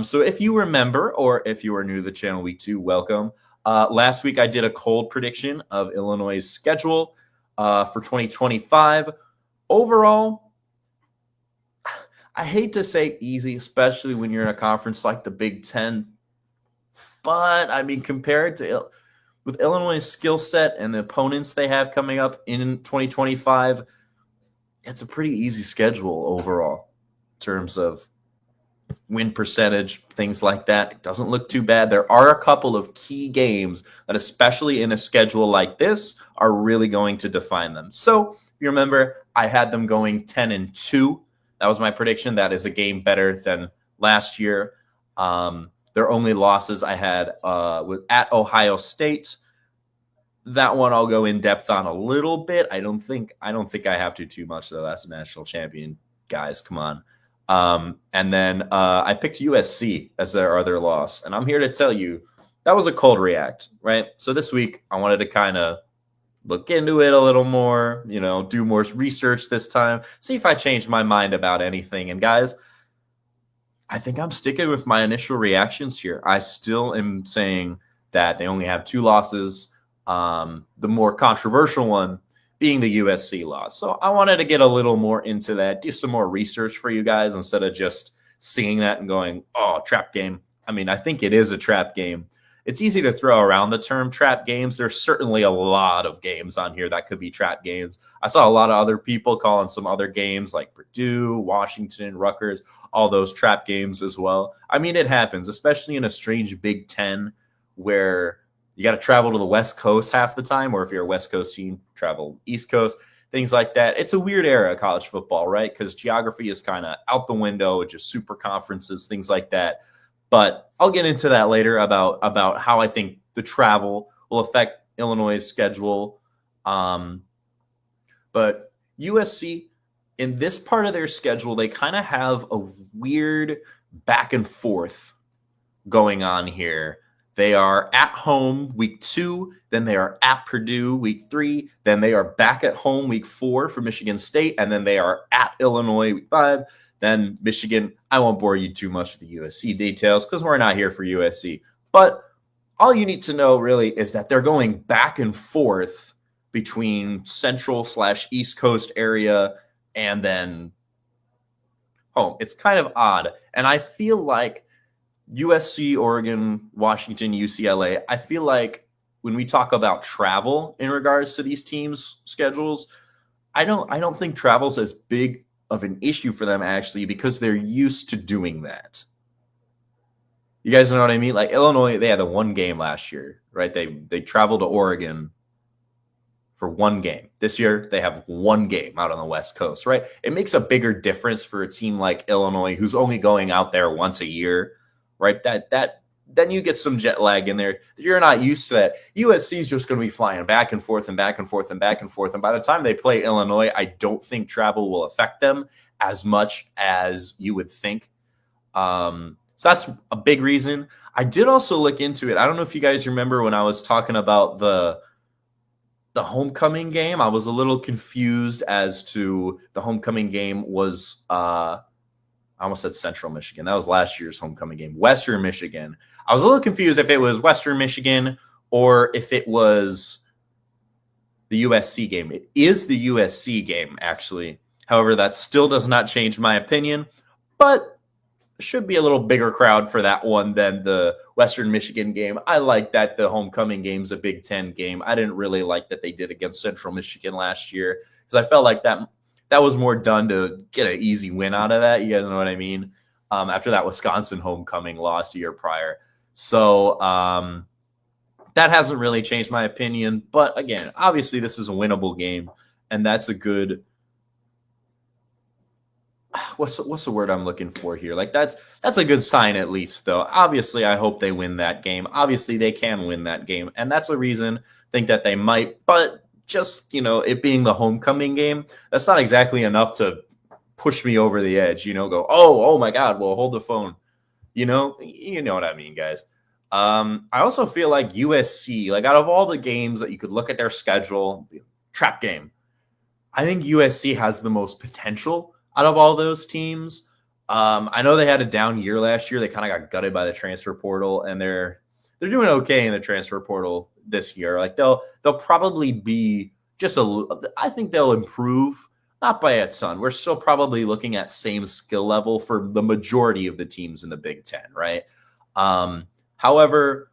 So if you remember, or if you are new to the channel, week 2, welcome. Last week I did a cold prediction of Illinois' schedule for 2025. Overall, I hate to say easy, especially when you're in a conference like the Big Ten. But I mean, compared to with Illinois' skill set and the opponents they have coming up in 2025, it's a pretty easy schedule overall in terms of win percentage, things like that. It doesn't look too bad. There are a couple of key games that, especially in a schedule like this, are really going to define them. So, if you remember, I had them going 10-2. That was my prediction. That is a game better than last year. Their only losses I had was at Ohio State. That one I'll go in depth on a little bit. I don't think I have to too much though. That's a national champion, guys. Come on. And then I picked USC as their other loss, and I'm here to tell you that was a cold react, right? So this week I wanted to kind of look into it a little more, do more research this time, see if I changed my mind about anything. And guys, I think I'm sticking with my initial reactions here. I still am saying that they only have 2 losses. The more controversial one being the USC loss. So I wanted to get a little more into that, do some more research for you guys instead of just seeing that and going, oh, trap game. I mean, I think it is a trap game. It's easy to throw around the term trap games. There's certainly a lot of games on here that could be trap games. I saw a lot of other people calling some other games like Purdue, Washington, Rutgers, all those trap games as well. I mean, it happens, especially in a strange Big Ten where you got to travel to the West Coast half the time, or if you're a West Coast team, travel East Coast, things like that. It's a weird era of college football, right? Because geography is kind of out the window, just super conferences, things like that. But I'll get into that later about how I think the travel will affect Illinois' schedule. But USC, in this part of their schedule, they kind of have a weird back and forth going on here. They are at home week 2, then they are at Purdue week 3, then they are back at home week 4 for Michigan State, and then they are at Illinois week 5, then Michigan. I won't bore you too much with the USC details because we're not here for USC. But all you need to know really is that they're going back and forth between Central/East Coast area and then home. It's kind of odd. And I feel like USC, Oregon, Washington, UCLA, I feel like when we talk about travel in regards to these teams' schedules, I don't think travel's as big of an issue for them actually because they're used to doing that. You guys know what I mean? Like Illinois, they had a 1 game last year, right? They traveled to Oregon for 1 game. This year, they have 1 game out on the West Coast, right? It makes a bigger difference for a team like Illinois who's only going out there once a year. Right, then you get some jet lag in there. You're not used to that. USC is just going to be flying back and forth and back and forth and back and forth. And by the time they play Illinois, I don't think travel will affect them as much as you would think. So that's a big reason. I did also look into it. I don't know if you guys remember when I was talking about the homecoming game. I was a little confused as to the homecoming game was I almost said Central Michigan. That was last year's homecoming game. Western Michigan. I was a little confused if it was Western Michigan or if it was the USC game. It is the USC game, actually. However, that still does not change my opinion, but should be a little bigger crowd for that one than the Western Michigan game. I like that the homecoming game's a Big Ten game. I didn't really like that they did against Central Michigan last year because I felt like that was more done to get an easy win out of that. You guys know what I mean? After that Wisconsin homecoming loss a year prior. So that hasn't really changed my opinion. But again, obviously this is a winnable game. And that's a good what's the word I'm looking for here? Like that's a good sign at least, though. Obviously, I hope they win that game. Obviously, they can win that game. And that's a reason I think that they might. But just, it being the homecoming game, that's not exactly enough to push me over the edge, go, oh my God, well, hold the phone. You know what I mean, guys. I also feel like USC, like out of all the games that you could look at their schedule, trap game, I think USC has the most potential out of all those teams. I know they had a down year last year. They kind of got gutted by the transfer portal, and they're doing okay in the transfer portal this year. Like they'll probably be just I think they'll improve, not by a ton. We're still probably looking at same skill level for the majority of the teams in the Big Ten, right? However,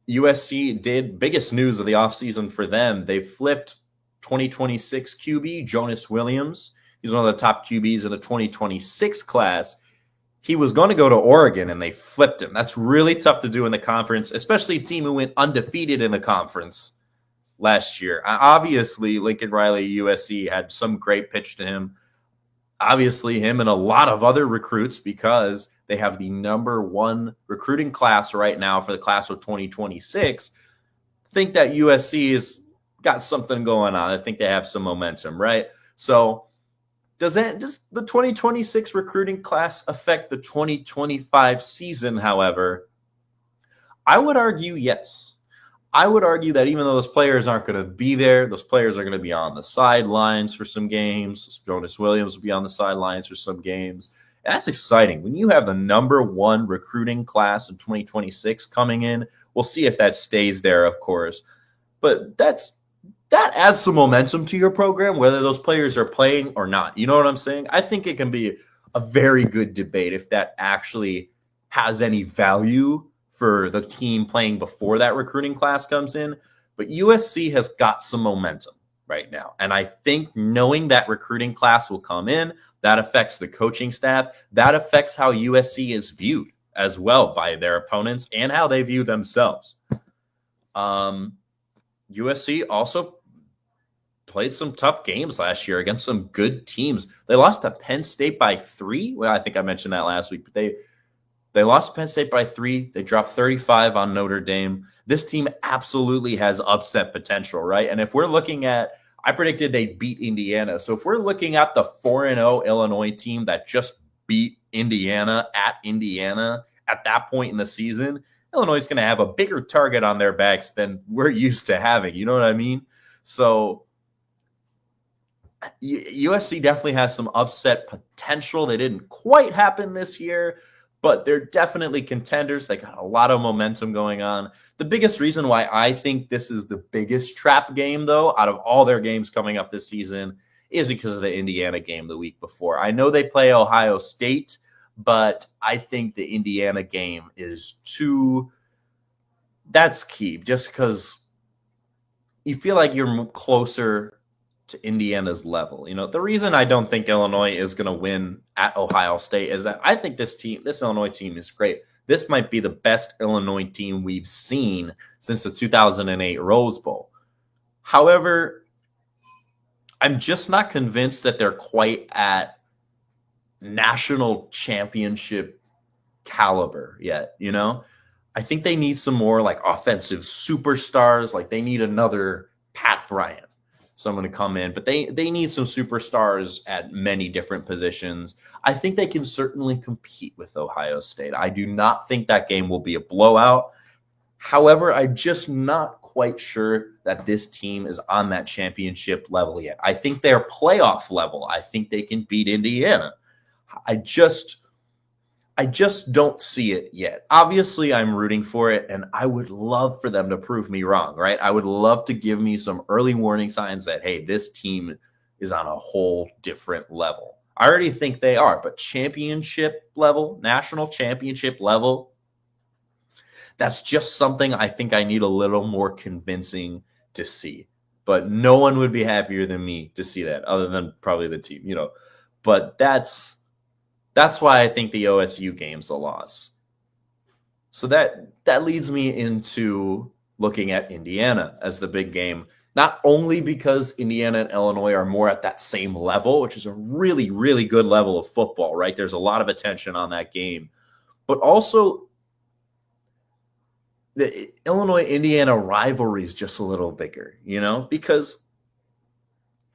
USC did biggest news of the offseason for them. They flipped 2026 QB Jonas Williams. He's one of the top QBs in the 2026 class. He was going to go to Oregon, and they flipped him. That's really tough to do in the conference, especially a team who went undefeated in the conference last year. Obviously, Lincoln Riley, USC, had some great pitch to him. Obviously, him and a lot of other recruits, because they have the number one recruiting class right now for the class of 2026, think that USC has got something going on. I think they have some momentum, right? So does the 2026 recruiting class affect the 2025 season, however? I would argue yes. I would argue that even though those players aren't going to be there, those players are going to be on the sidelines for some games. Jonas Williams will be on the sidelines for some games. That's exciting. When you have the number one recruiting class in 2026 coming in, we'll see if that stays there, of course. But that adds some momentum to your program, whether those players are playing or not. You know what I'm saying? I think it can be a very good debate if that actually has any value for the team playing before that recruiting class comes in. But USC has got some momentum right now. And I think knowing that recruiting class will come in, that affects the coaching staff. That affects how USC is viewed as well by their opponents and how they view themselves. USC also played some tough games last year against some good teams. They lost to Penn State by 3. Well, I think I mentioned that last week, but they lost to Penn State by 3. They dropped 35 on Notre Dame. This team absolutely has upset potential, right? And if we're looking at, I predicted they'd beat Indiana. So if we're looking at the 4-0 Illinois team that just beat Indiana at that point in the season, Illinois is going to have a bigger target on their backs than we're used to having. You know what I mean? So USC definitely has some upset potential. They didn't quite happen this year, but they're definitely contenders. They got a lot of momentum going on. The biggest reason why I think this is the biggest trap game, though, out of all their games coming up this season is because of the Indiana game the week before. I know they play Ohio State, but I think the Indiana game is that's key, just because you feel like you're closer to Indiana's level. You know, the reason I don't think Illinois is going to win at Ohio State is that I think this Illinois team is great. This might be the best Illinois team we've seen since the 2008 Rose Bowl. However, I'm just not convinced that they're quite at national championship caliber yet, you know? I think they need some more like offensive superstars. Like they need another Pat Bryant, someone to come in, but they need some superstars at many different positions. I think they can certainly compete with Ohio State. I do not think that game will be a blowout. However, I'm just not quite sure that this team is on that championship level yet. I think they're playoff level. I think they can beat Indiana. I just don't see it yet. Obviously, I'm rooting for it, and I would love for them to prove me wrong, right? I would love to give me some early warning signs that, hey, this team is on a whole different level. I already think they are, but championship level, national championship level, that's just something I think I need a little more convincing to see. But no one would be happier than me to see that, other than probably the team, you know. But that's why I think the OSU game's a loss. So that leads me into looking at Indiana as the big game, not only because Indiana and Illinois are more at that same level, which is a really, really good level of football, right? There's a lot of attention on that game, but also the Illinois-Indiana rivalry is just a little bigger, you know, because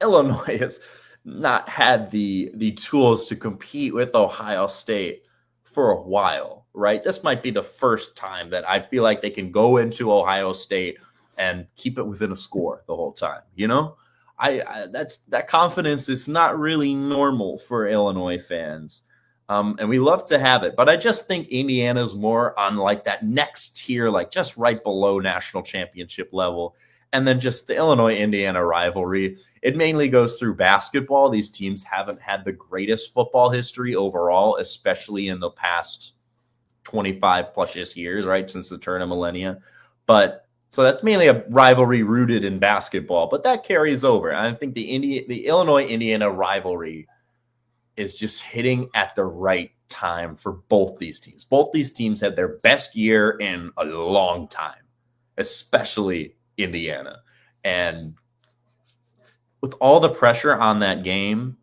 Illinois has not had the tools to compete with Ohio State for a while, right? This might be the first time that I feel like they can go into Ohio State and keep it within a score the whole time, you know? That confidence is not really normal for Illinois fans. And we love to have it. But I just think Indiana's more on like that next tier, like just right below national championship level. And then just the Illinois-Indiana rivalry. It mainly goes through basketball. These teams haven't had the greatest football history overall, especially in the past 25 plus years, right, since the turn of millennia. But so that's mainly a rivalry rooted in basketball, but that carries over. And I think the Illinois-Indiana rivalry is just hitting at the right time for both these teams. Both these teams had their best year in a long time, especially Indiana. And with all the pressure on that game,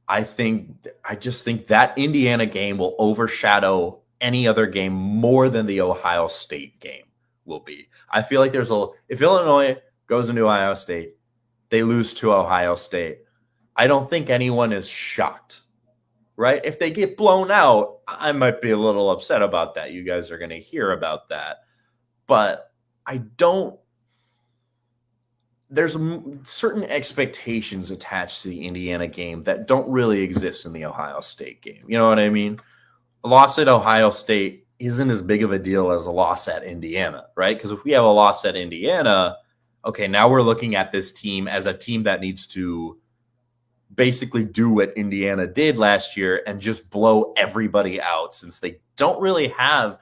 I just think that Indiana game will overshadow any other game more than the Ohio State game will be. I feel like if Illinois goes into Ohio State, they lose to Ohio State. I don't think anyone is shocked, right? If they get blown out, I might be a little upset about that. You guys are going to hear about that. But there's certain expectations attached to the Indiana game that don't really exist in the Ohio State game. You know what I mean? A loss at Ohio State isn't as big of a deal as a loss at Indiana, right? Because if we have a loss at Indiana, okay, now we're looking at this team as a team that needs to basically do what Indiana did last year and just blow everybody out, since they don't really have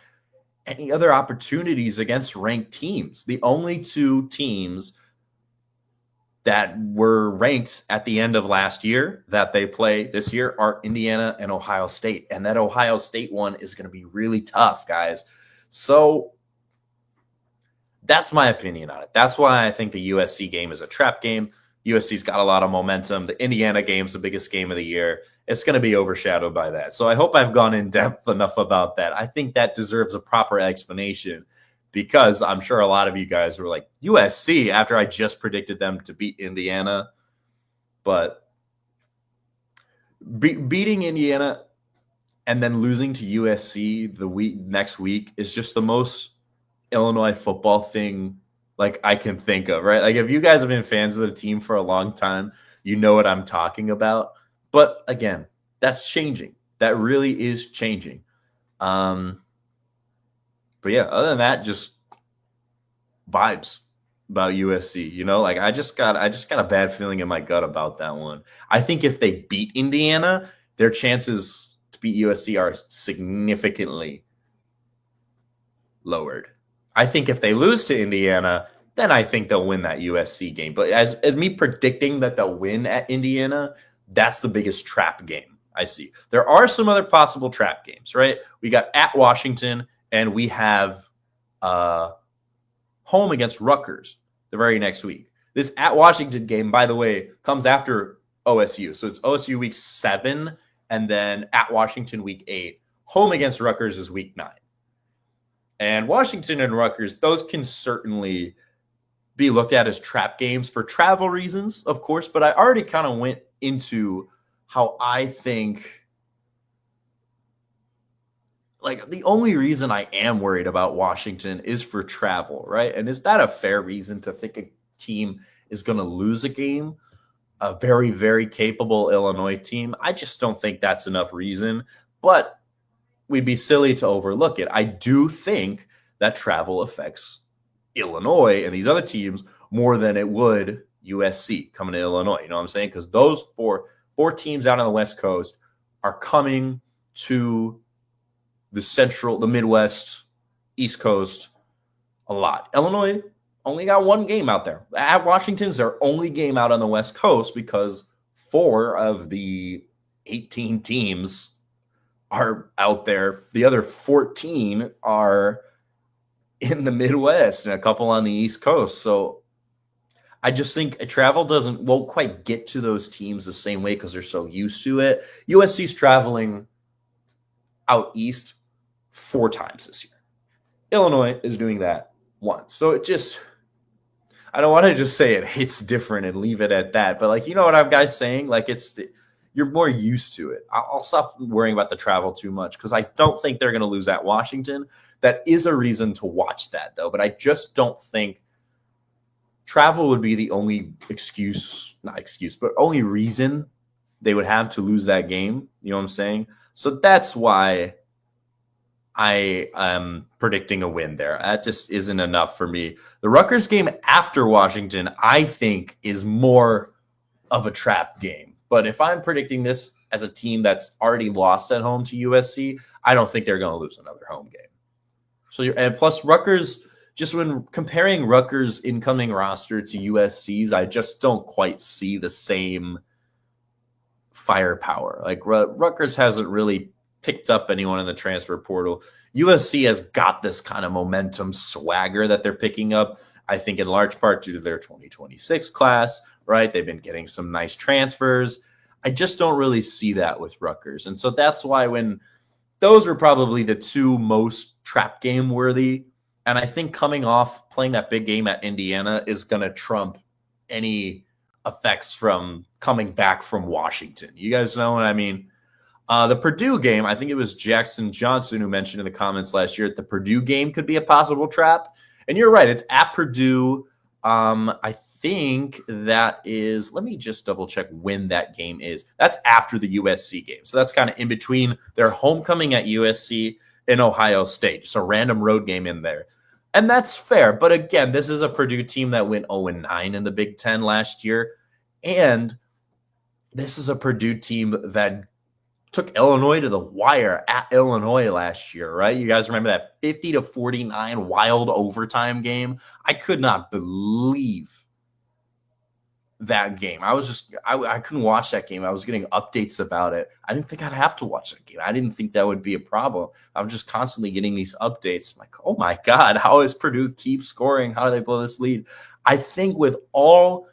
any other opportunities against ranked teams. The only two teams that were ranked at the end of last year that they play this year are Indiana and Ohio State. And that Ohio State one is going to be really tough, guys. So that's my opinion on it. That's why I think the USC game is a trap game. USC's got a lot of momentum. The Indiana game's the biggest game of the year. It's going to be overshadowed by that. So I hope I've gone in depth enough about that. I think that deserves a proper explanation, because I'm sure a lot of you guys were like, USC, after I just predicted them to beat Indiana. But beating Indiana and then losing to USC next week is just the most Illinois football thing like I can think of, right? Like if you guys have been fans of the team for a long time, you know what I'm talking about. But again, that's changing. That really is changing. But yeah, other than that, just vibes about USC. You know, like I just got a bad feeling in my gut about that one. I think if they beat Indiana, their chances to beat USC are significantly lowered. I think if they lose to Indiana, then I think they'll win that USC game. But as me predicting that they'll win at Indiana, that's the biggest trap game I see. There are some other possible trap games, right? We got at Washington, and we have home against Rutgers the very next week. This at Washington game, by the way, comes after OSU. So it's OSU week 7, and then at Washington week 8. Home against Rutgers is week 9. And Washington and Rutgers, those can certainly be looked at as trap games for travel reasons, of course. But I already kind of went into how I think, like, the only reason I am worried about Washington is for travel, right? And is that a fair reason to think a team is going to lose a game? A very, very capable Illinois team? I just don't think that's enough reason. But we'd be silly to overlook it. I do think that travel affects Illinois and these other teams more than it would USC coming to Illinois. You know what I'm saying? Because those four teams out on the West Coast are coming to the Midwest, East Coast a lot. Illinois only got one game out there. At Washington's their only game out on the West Coast because 4 of the 18 teams are out there. The other 14 are in the Midwest and a couple on the East Coast. So I just think travel won't quite get to those teams the same way because they're so used to it. USC's traveling out east 4 times this year. Illinois is doing that once. So I don't want to just say it hits different and leave it at that. But like, you know what I'm guys saying? Like you're more used to it. I'll stop worrying about the travel too much because I don't think they're going to lose at Washington. That is a reason to watch that, though. But I just don't think travel would be the only only reason they would have to lose that game. You know what I'm saying? So that's why I am predicting a win there. That just isn't enough for me. The Rutgers game after Washington, I think, is more of a trap game. But if I'm predicting this as a team that's already lost at home to USC, I don't think they're going to lose another home game. So, and plus Rutgers, just when comparing Rutgers' incoming roster to USC's, I just don't quite see the same firepower. Like Rutgers hasn't really picked up anyone in the transfer portal. USC has got this kind of momentum swagger that they're picking up, I think in large part due to their 2026 class, right? They've been getting some nice transfers. I just don't really see that with Rutgers. And so that's why when those are probably the two most trap game worthy. And I think coming off playing that big game at Indiana is going to trump any effects from coming back from Washington. You guys know what I mean? The Purdue game, I think it was Jackson Johnson who mentioned in the comments last year that the Purdue game could be a possible trap. And you're right, it's at Purdue. I think that is, let me just double check when that game is. That's after the USC game. So that's kind of in between their homecoming at USC and Ohio State. Just a random road game in there. And that's fair. But again, this is a Purdue team that went 0-9 in the Big Ten last year. And this is a Purdue team that took Illinois to the wire at Illinois last year, right? You guys remember that 50-49 wild overtime game? I could not believe that game. I couldn't watch that game. I was getting updates about it. I didn't think I'd have to watch that game. I didn't think that would be a problem. I'm just constantly getting these updates. I'm like, oh my God, how is Purdue keep scoring? How do they blow this lead? I think with all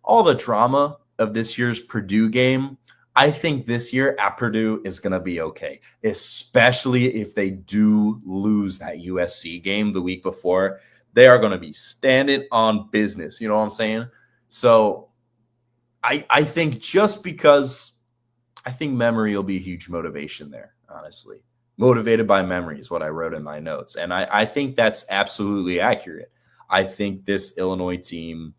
the drama of this year's Purdue game, I think this year at Purdue is going to be okay, especially if they do lose that USC game the week before. They are going to be standing on business. You know what I'm saying? So I think just because I think memory will be a huge motivation there, honestly. Motivated by memory is what I wrote in my notes. And I think that's absolutely accurate. I think this Illinois team,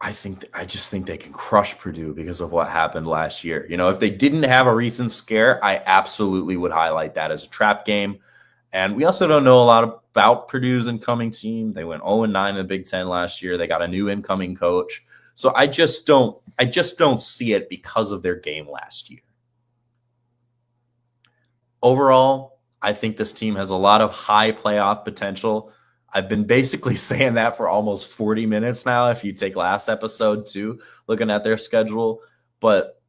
I just think they can crush Purdue because of what happened last year. You know, if they didn't have a recent scare, I absolutely would highlight that as a trap game. And we also don't know a lot about Purdue's incoming team. They went 0-9 in the Big Ten last year. They got a new incoming coach. So I just don't see it because of their game last year. Overall, I think this team has a lot of high playoff potential. I've been basically saying that for almost 40 minutes now, if you take last episode too, looking at their schedule. But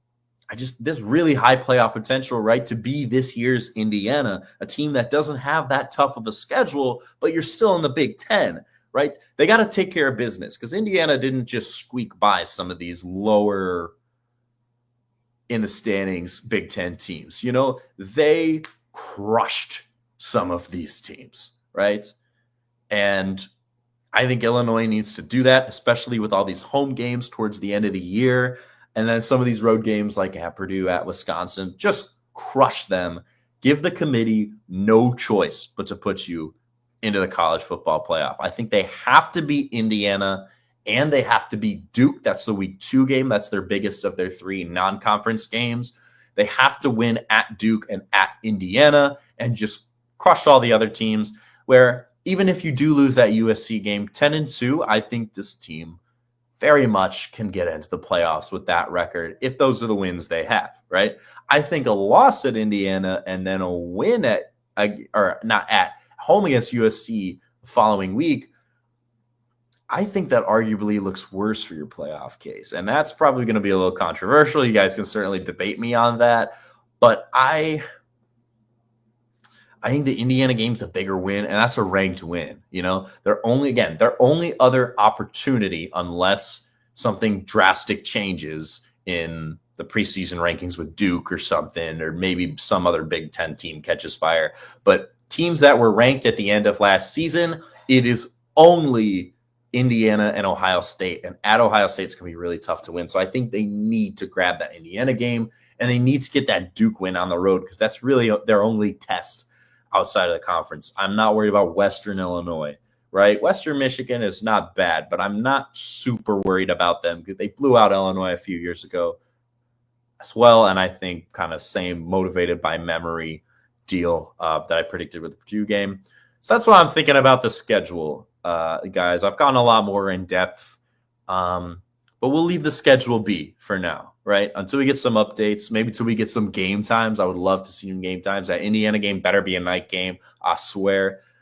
this really high playoff potential, right, to be this year's Indiana, a team that doesn't have that tough of a schedule, but you're still in the Big Ten, right? They got to take care of business because Indiana didn't just squeak by some of these lower in the standings Big Ten teams. You know, they crushed some of these teams, right? And I think Illinois needs to do that, especially with all these home games towards the end of the year. And then some of these road games like at Purdue, at Wisconsin, just crush them. Give the committee no choice but to put you into the college football playoff. I think they have to beat Indiana and they have to beat Duke. That's the week 2 game. That's their biggest of their 3 non-conference games. They have to win at Duke and at Indiana and just crush all the other teams where even if you do lose that USC game 10-2, I think this team very much can get into the playoffs with that record if those are the wins they have, right? I think a loss at Indiana and then a win home against USC the following week, I think that arguably looks worse for your playoff case. And that's probably going to be a little controversial. You guys can certainly debate me on that. But I think the Indiana game's a bigger win, and that's a ranked win. You know, their only other opportunity, unless something drastic changes in the preseason rankings with Duke or something, or maybe some other Big Ten team catches fire. But teams that were ranked at the end of last season, it is only Indiana and Ohio State. And at Ohio State, it's going to be really tough to win. So I think they need to grab that Indiana game, and they need to get that Duke win on the road because that's really their only test outside of the conference. I'm not worried about Western Illinois, right? Western Michigan is not bad, but I'm not super worried about them because they blew out Illinois a few years ago as well. And I think kind of same motivated by memory deal that I predicted with the Purdue game. So that's what I'm thinking about the schedule, guys. I've gone a lot more in depth, but we'll leave the schedule be for now, right? Until we get some updates, maybe until we get some game times. I would love to see some game times. That Indiana game better be a night game, I swear.